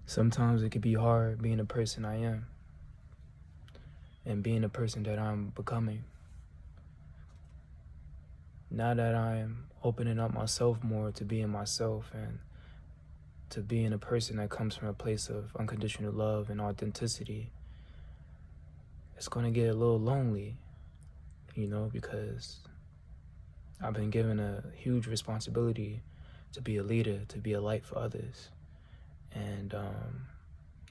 Sometimes it can be hard being the person I am and being the person that I'm becoming. Now that I'm opening up myself more to being myself and to being a person that comes from a place of unconditional love and authenticity, it's going to get a little lonely, because I've been given a huge responsibility to be a leader, to be a light for others. And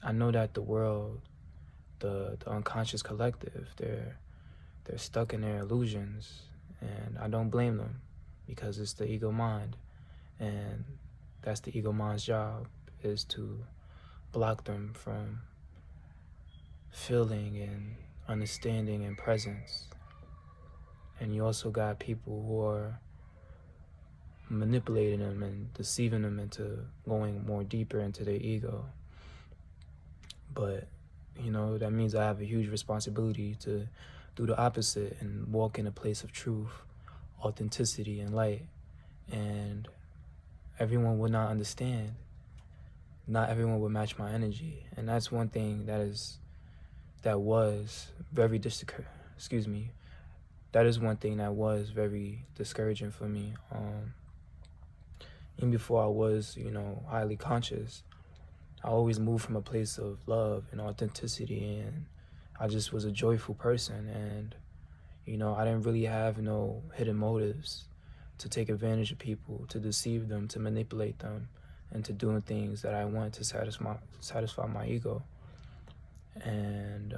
I know that the world, the unconscious collective, they're stuck in their illusions, and I don't blame them because it's the ego mind, and that's the ego mind's job, is to block them from feeling and understanding and presence. And you also got people who are manipulating them and deceiving them into going more deeper into their ego. But that means I have a huge responsibility to do the opposite and walk in a place of truth, authenticity, and light. And everyone would not understand. Not everyone would match my energy. And that's one thing that was very that is one thing that was very discouraging for me. Even before I was, highly conscious, I always moved from a place of love and authenticity, and I just was a joyful person. And I didn't really have no hidden motives to take advantage of people, to deceive them, to manipulate them, and to doing things that I want to satisfy my ego. And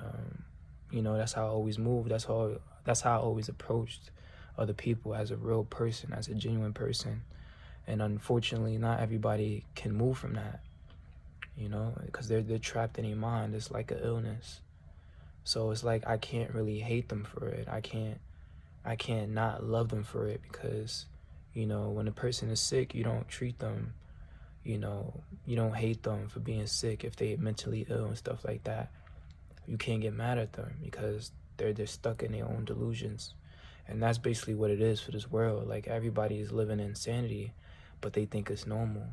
that's how I always moved. That's how I always approached other people, as a real person, as a genuine person. And unfortunately, not everybody can move from that, because they're trapped in their mind. It's like an illness. So it's like I can't really hate them for it. I can't not love them for it, because when a person is sick, you don't treat them, you don't hate them for being sick if they're mentally ill and stuff like that. You can't get mad at them because they're stuck in their own delusions. And that's basically what it is for this world. Like, everybody is living in insanity, but they think it's normal.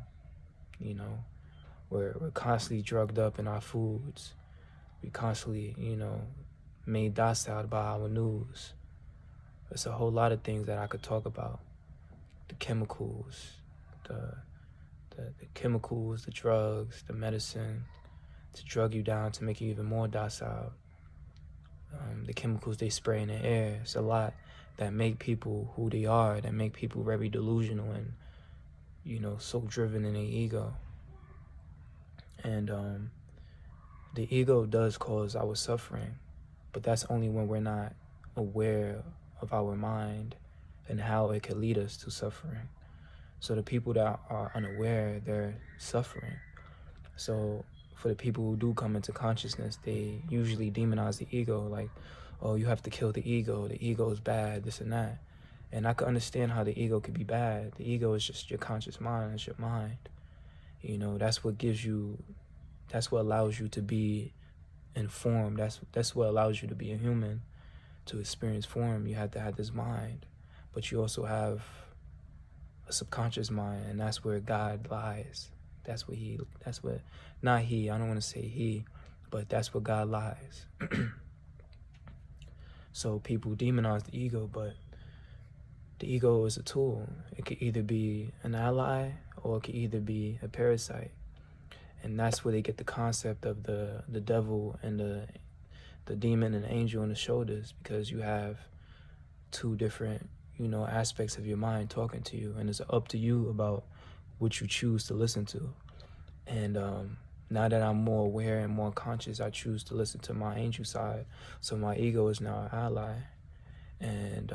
We're constantly drugged up in our foods. We constantly, made docile by our news. There's a whole lot of things that I could talk about. The chemicals, the chemicals, the drugs, the medicine, to drug you down, to make you even more docile. The chemicals they spray in the air, it's a lot that make people who they are, that make people very delusional and, so driven in their ego. And the ego does cause our suffering, but that's only when we're not aware of our mind and how it can lead us to suffering. So the people that are unaware, they're suffering. So for the people who do come into consciousness, they usually demonize the ego, like, oh, you have to kill the ego is bad, this and that. And I can understand how the ego could be bad. The ego is just your conscious mind, it's your mind. That's what allows you to be informed. That's what allows you to be a human, to experience form. You have to have this mind, but you also have a subconscious mind, and that's where God lies. I don't want to say he, but that's where God lies. So people demonize the ego, but the ego is a tool. It could either be an ally or it could either be a parasite. And that's where they get the concept of the devil and the demon and the angel on the shoulders, because you have two different, aspects of your mind talking to you, and it's up to you about what you choose to listen to. And now that I'm more aware and more conscious, I choose to listen to my angel side. So my ego is now an ally. And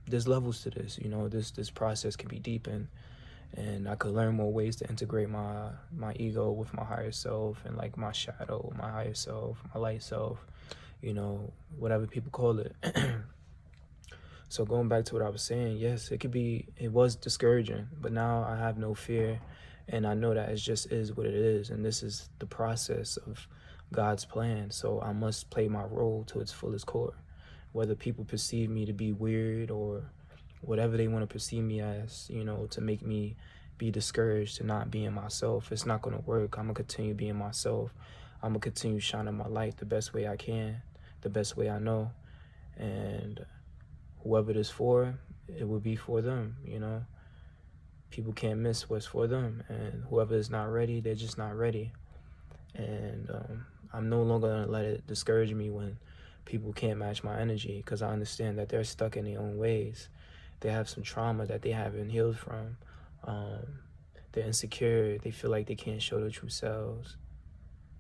there's levels to this. This process can be deepened, and I could learn more ways to integrate my ego with my higher self, and like my shadow, my higher self, my light self, whatever people call it. So going back to what I was saying, yes, it was discouraging, but now I have no fear, and I know that it just is what it is, and this is the process of God's plan. So I must play my role to its fullest core, whether people perceive me to be weird or whatever they want to perceive me as, to make me be discouraged to not being myself. It's not going to work. I'm going to continue being myself. I'm going to continue shining my light the best way I can, the best way I know. And whoever it is for, it will be for them, you know. People can't miss what's for them. And whoever is not ready, they're just not ready. And I'm no longer going to let it discourage me when people can't match my energy, because I understand that they're stuck in their own ways. They have some trauma that they haven't healed from. They're insecure. They feel like they can't show their true selves.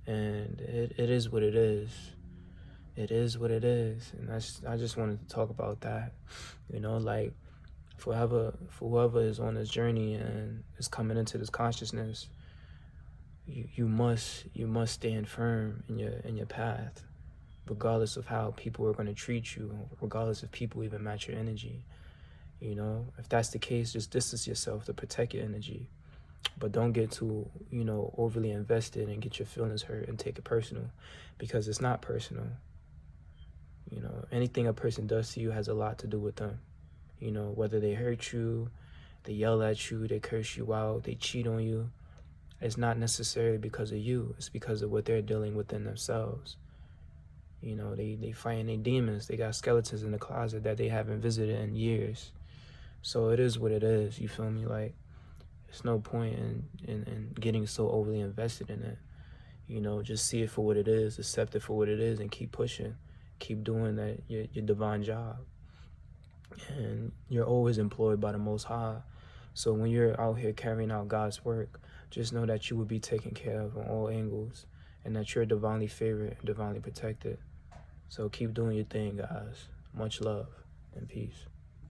And it is what it is. It is what it is. And I just wanted to talk about that. You know, like, for whoever is on this journey and is coming into this consciousness, you must stand firm in your path, regardless of how people are going to treat you, regardless if people even match your energy. You know, if that's the case, just distance yourself to protect your energy. But don't get too, you know, overly invested and get your feelings hurt and take it personal, because it's not personal. You know, anything a person does to you has a lot to do with them. You know, whether they hurt you, they yell at you, they curse you out, they cheat on you, it's not necessarily because of you. It's because of what they're dealing within themselves. You know, they fighting their demons. They got skeletons in the closet that they haven't visited in years. So it is what it is, you feel me? Like, there's no point in getting so overly invested in it. You know, just see it for what it is, accept it for what it is, and keep pushing. Keep doing that, your divine job. And you're always employed by the Most High. So when you're out here carrying out God's work, just know that you will be taken care of on all angles, and that you're divinely favored and divinely protected. So keep doing your thing, guys. Much love and peace.